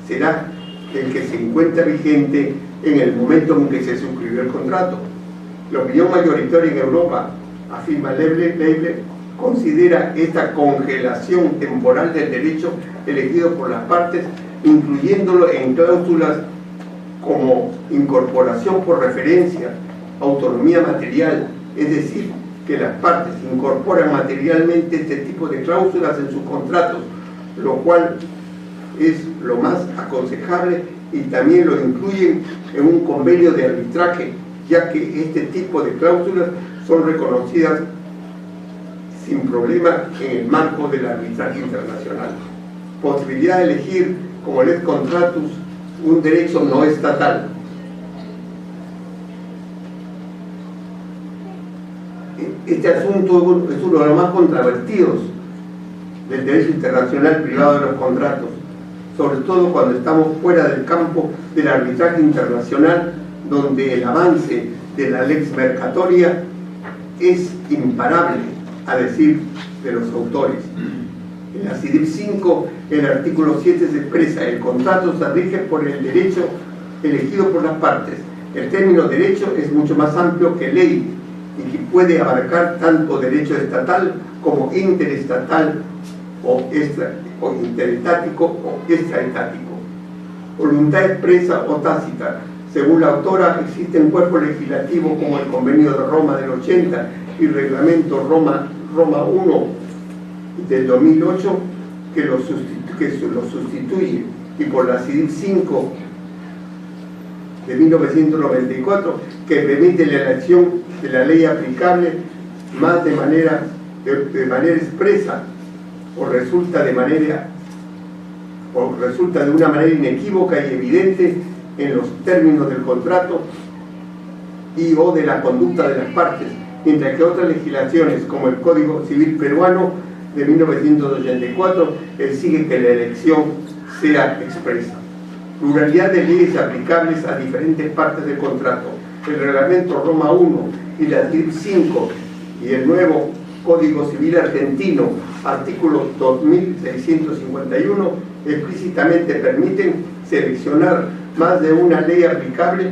será el que se encuentra vigente en el momento en que se suscribió el contrato. La opinión mayoritaria en Europa, afirma Leibler, considera esta congelación temporal del derecho elegido por las partes, incluyéndolo en cláusulas como incorporación por referencia, autonomía material, es decir, que las partes incorporan materialmente este tipo de cláusulas en sus contratos, lo cual es lo más aconsejable y también lo incluyen en un convenio de arbitraje, ya que este tipo de cláusulas son reconocidas sin problema en el marco del arbitraje internacional. Posibilidad de elegir como lex contratus un derecho no estatal. Este asunto es uno de los más controvertidos del derecho internacional privado de los contratos, sobre todo cuando estamos fuera del campo del arbitraje internacional, donde el avance de la lex mercatoria es imparable, a decir de los autores. En la CIDIP 5, el artículo 7 se expresa: el contrato se rige por el derecho elegido por las partes. El término derecho es mucho más amplio que ley y que puede abarcar tanto derecho estatal como interestatal o interestático o extraestático. Voluntad expresa o tácita. Según la autora, existen cuerpos legislativos como el Convenio de Roma del 80 y Reglamento Roma 1 del 2008 que lo sustituye, y por la CIDIP 5 de 1994 que permite la elección de la ley aplicable más de manera expresa o resulta de una manera inequívoca y evidente en los términos del contrato y o de la conducta de las partes, mientras que otras legislaciones como el Código Civil Peruano de 1984 exige que la elección sea expresa. Pluralidad de leyes aplicables a diferentes partes del contrato. El Reglamento Roma 1 y la CIDIP 5 y el nuevo Código Civil Argentino, artículo 2651, explícitamente permiten seleccionar más de una ley aplicable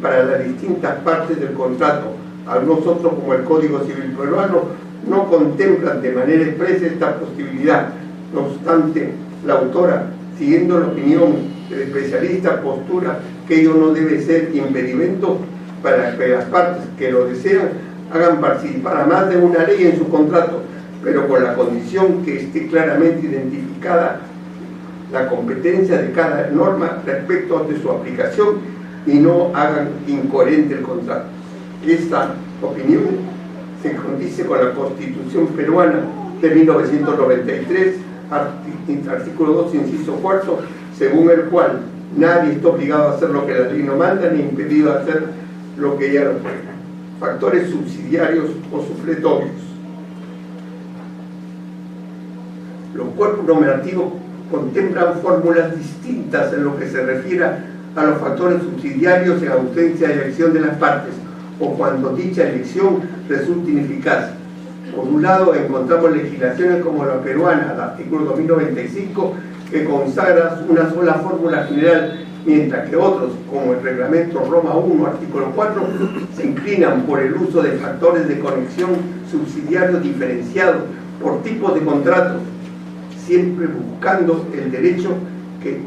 para las distintas partes del contrato. Algunos otros, como el Código Civil Peruano, no contemplan de manera expresa esta posibilidad. No obstante, la autora, siguiendo la opinión del especialista, postura que ello no debe ser impedimento para que las partes que lo desean hagan participar a más de una ley en su contrato, pero con la condición que esté claramente identificada la competencia de cada norma respecto de su aplicación y no hagan incoherente el contrato. Esta opinión se condice con la Constitución peruana de 1993, artículo 2, inciso 4, según el cual nadie está obligado a hacer lo que la ley no manda ni impedido a hacer lo que ella no puede. Factores subsidiarios o supletorios. Los cuerpos normativos contemplan fórmulas distintas en lo que se refiere a los factores subsidiarios en ausencia de elección de las partes o cuando dicha elección resulta ineficaz. Por un lado, encontramos legislaciones como la peruana, el artículo 2095, que consagra una sola fórmula general, mientras que otros, como el Reglamento Roma 1, artículo 4, se inclinan por el uso de factores de conexión subsidiarios diferenciados por tipos de contratos, siempre buscando el derecho que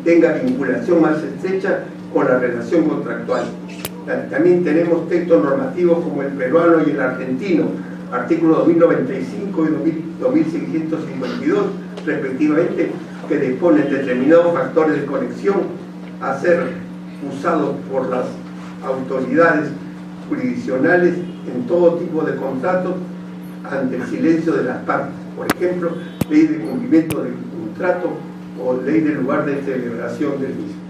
tenga vinculación más estrecha con la relación contractual. También tenemos textos normativos como el peruano y el argentino, artículos 2095 y 2652, respectivamente, que disponen determinados factores de conexión a ser usados por las autoridades jurisdiccionales en todo tipo de contratos ante el silencio de las partes. Por ejemplo, ley de cumplimiento del contrato o ley del lugar de celebración del mismo.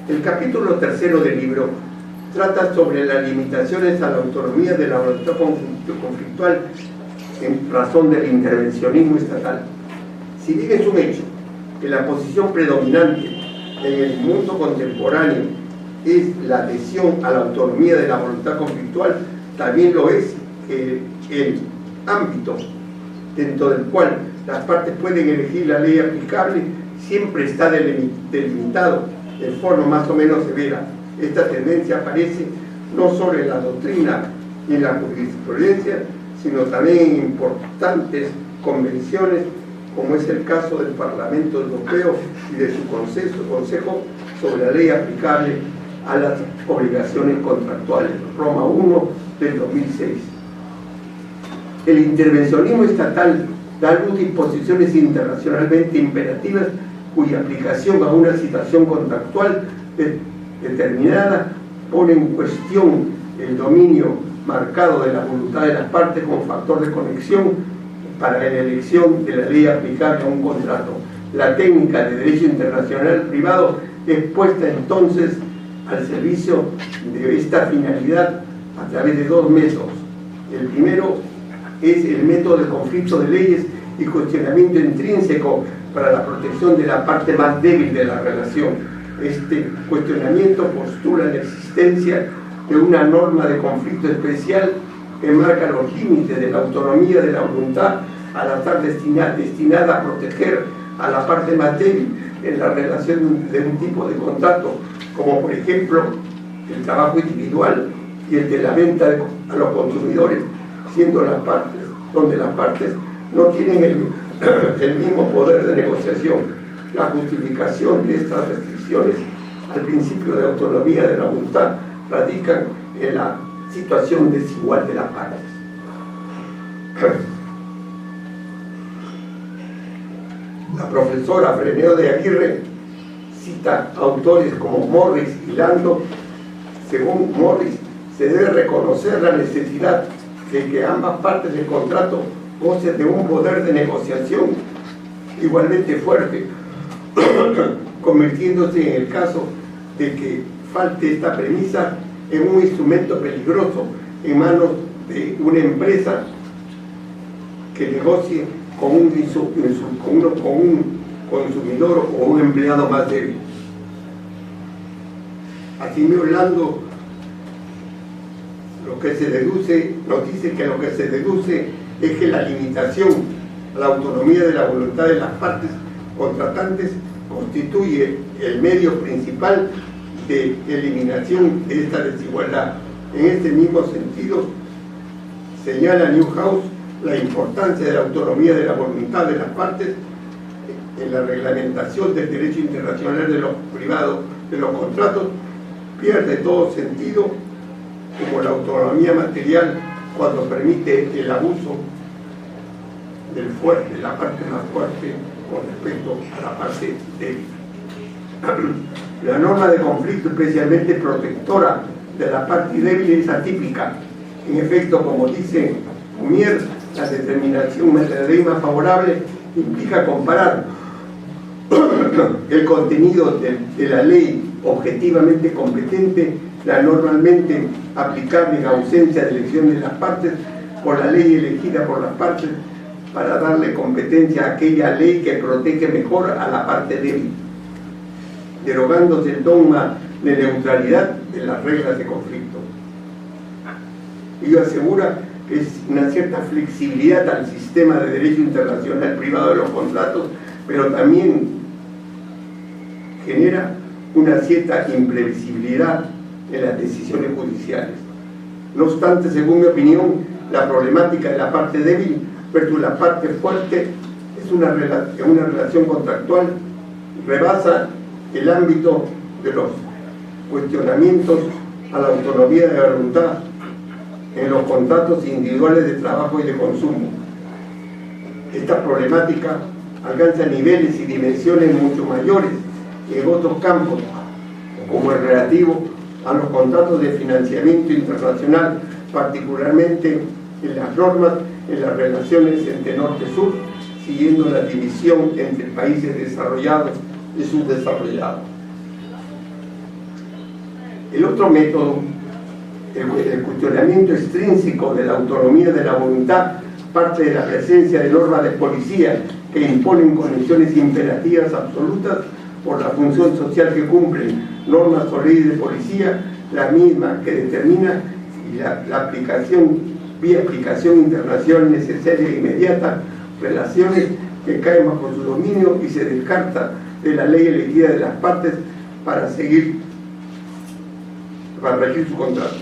El capítulo 3 del libro trata sobre las limitaciones a la autonomía de la voluntad conflictual en razón del intervencionismo estatal. Si bien es un hecho que la posición predominante en el mundo contemporáneo es la adhesión a la autonomía de la voluntad conflictual, también lo es que el ámbito dentro del cual las partes pueden elegir la ley aplicable siempre está delimitado de forma más o menos severa. Esta tendencia aparece no solo en la doctrina y en la jurisprudencia, sino también en importantes convenciones, como es el caso del Parlamento Europeo y de su Consejo sobre la ley aplicable a las obligaciones contractuales, Roma 1 del 2006. El intervencionismo estatal da luz a disposiciones internacionalmente imperativas cuya aplicación a una situación contractual determinada pone en cuestión el dominio marcado de la voluntad de las partes como factor de conexión para la elección de la ley aplicable a un contrato. La técnica de derecho internacional privado es puesta entonces al servicio de esta finalidad a través de dos métodos. El primero es el método de conflicto de leyes y cuestionamiento intrínseco para la protección de la parte más débil de la relación. Este cuestionamiento postula la existencia de una norma de conflicto especial que marca los límites de la autonomía de la voluntad al estar destinada a proteger a la parte más débil en la relación de un tipo de contrato, como por ejemplo el trabajo individual y el de la venta a los consumidores, siendo las partes, donde las partes no tienen el mismo poder de negociación. La justificación de estas restricciones al principio de autonomía de la voluntad radican en la situación desigual de las partes. La profesora Freneo de Aguirre cita autores como Morris y Lando. Según Morris, se debe reconocer la necesidad de que ambas partes del contrato gocen de un poder de negociación igualmente fuerte, convirtiéndose en el caso de que falte esta premisa en un instrumento peligroso en manos de una empresa que negocie con un consumidor o un empleado más débil. Asimismo, Lando nos dice que lo que se deduce es que la limitación a la autonomía de la voluntad de las partes contratantes constituye el medio principal de eliminación de esta desigualdad. En este mismo sentido, señala Newhouse la importancia de la autonomía de la voluntad de las partes en la reglamentación del derecho internacional de los privados, de los contratos, pierde todo sentido como la autonomía material cuando permite el abuso del fuerte, la parte más fuerte con respecto a la parte débil. La norma de conflicto especialmente protectora de la parte débil es atípica. En efecto, como dice Humier, la determinación material más favorable implica comparar el contenido de la ley objetivamente competente, la normalmente aplicable en ausencia de elección de las partes, por la ley elegida por las partes para darle competencia a aquella ley que protege mejor a la parte débil, derogándose el dogma de neutralidad de las reglas de conflicto. Ello asegura que es una cierta flexibilidad al sistema de derecho internacional privado de los contratos, pero también genera una cierta imprevisibilidad en las decisiones judiciales. No obstante, según mi opinión, la problemática de la parte débil versus la parte fuerte es una relación contractual, rebasa el ámbito de los cuestionamientos a la autonomía de la voluntad en los contratos individuales de trabajo y de consumo. Esta problemática alcanza niveles y dimensiones mucho mayores en otros campos, como el relativo a los contratos de financiamiento internacional, particularmente en las normas en las relaciones entre norte-sur, siguiendo la división entre países desarrollados y subdesarrollados. El otro método, el cuestionamiento extrínseco de la autonomía de la voluntad, parte de la presencia de normas de policía que imponen condiciones imperativas absolutas por la función social que cumplen, normas o leyes de policía, la misma que determina si la aplicación, vía aplicación internacional necesaria e inmediata, relaciones que caen bajo su dominio y se descarta de la ley elegida de las partes para regir su contrato.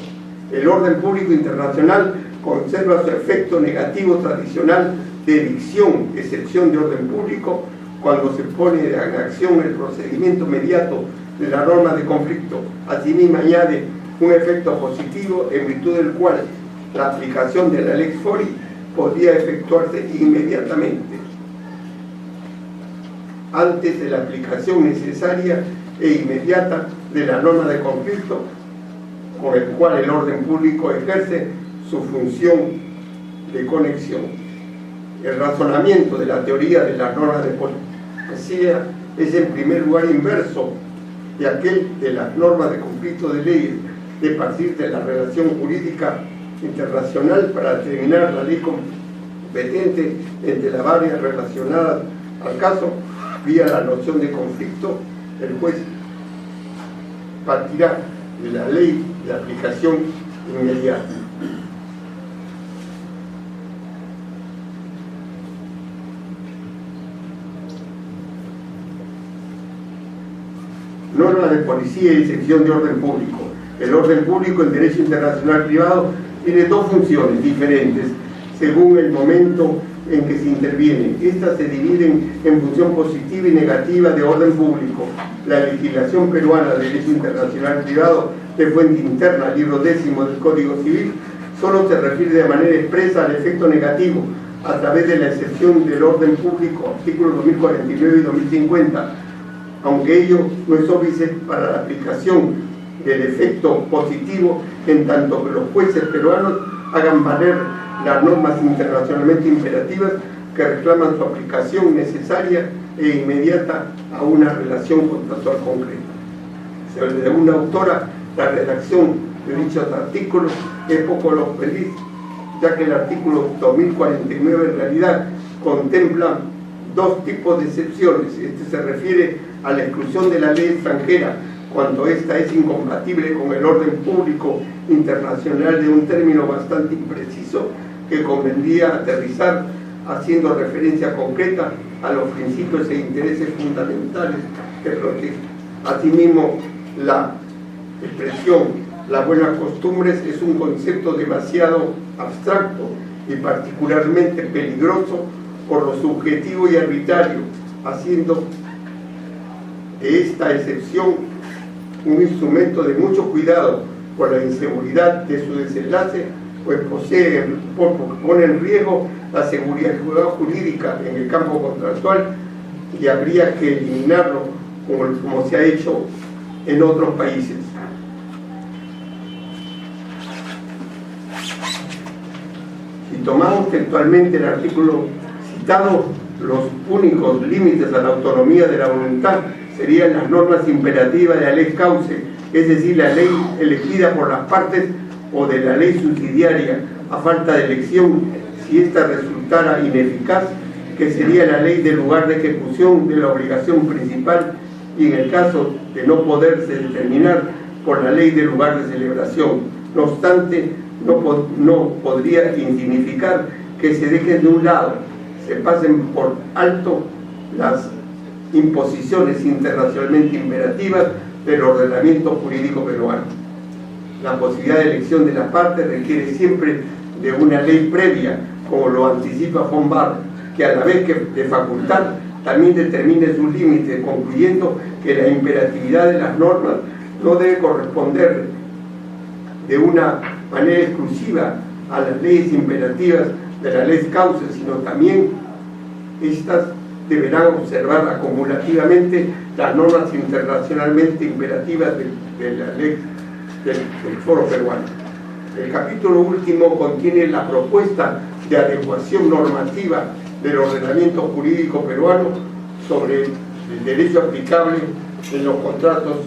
El orden público internacional conserva su efecto negativo tradicional de evicción, excepción de orden público, cuando se pone en acción el procedimiento inmediato de la norma de conflicto. Asimismo, añade un efecto positivo en virtud del cual la aplicación de la Lex Fori podría efectuarse inmediatamente. antes de la aplicación necesaria e inmediata de la norma de conflicto con el cual el orden público ejerce su función de conexión. El razonamiento de la teoría de las normas de policía es en primer lugar inverso de aquel de las normas de conflicto de leyes, de partir de la relación jurídica internacional para determinar la ley competente entre las varias relacionadas al caso. Vía la noción de conflicto, el juez partirá de la ley de aplicación inmediata. Norma de policía y sección de orden público. El orden público en derecho internacional privado tiene dos funciones diferentes según el momento en que se interviene. Estas se dividen en función positiva y negativa de orden público. La legislación peruana de derecho internacional privado de fuente interna, libro 10 del Código Civil, solo se refiere de manera expresa al efecto negativo a través de la excepción del orden público, artículos 2049 y 2050, aunque ello no es óbice para la aplicación del efecto positivo, en tanto que los jueces peruanos hagan valer las normas internacionalmente imperativas que reclaman su aplicación necesaria e inmediata a una relación contractual concreta. Según la autora, la redacción de dichos artículos es poco feliz, ya que el artículo 2049 en realidad contempla dos tipos de excepciones. Este se refiere a la exclusión de la ley extranjera cuando ésta es incompatible con el orden público internacional, de un término bastante impreciso que convendría aterrizar haciendo referencia concreta a los principios e intereses fundamentales que protegen. Asimismo, la expresión las buenas costumbres es un concepto demasiado abstracto y particularmente peligroso por lo subjetivo y arbitrario, haciendo de esta excepción un instrumento de mucho cuidado por la inseguridad de su desenlace, pues pone en riesgo la seguridad jurídica en el campo contractual y habría que eliminarlo como se ha hecho en otros países. Si tomamos textualmente el artículo citado, los únicos límites a la autonomía de la voluntad serían las normas imperativas de la ley cauce, es decir, la ley elegida por las partes, o de la ley subsidiaria, a falta de elección, si ésta resultara ineficaz, que sería la ley del lugar de ejecución de la obligación principal, y en el caso de no poderse determinar, por la ley del lugar de celebración. No obstante, no podría insignificar que se dejen de un lado, se pasen por alto las imposiciones internacionalmente imperativas del ordenamiento jurídico peruano. La posibilidad de elección de las partes requiere siempre de una ley previa, como lo anticipa von Baer, que a la vez que de facultad también determine sus límites, concluyendo que la imperatividad de las normas no debe corresponder de una manera exclusiva a las leyes imperativas de la ley cauce, sino también estas deberán observar acumulativamente las normas internacionalmente imperativas de la ley del foro peruano. El capítulo último contiene la propuesta de adecuación normativa del ordenamiento jurídico peruano sobre el derecho aplicable en los contratos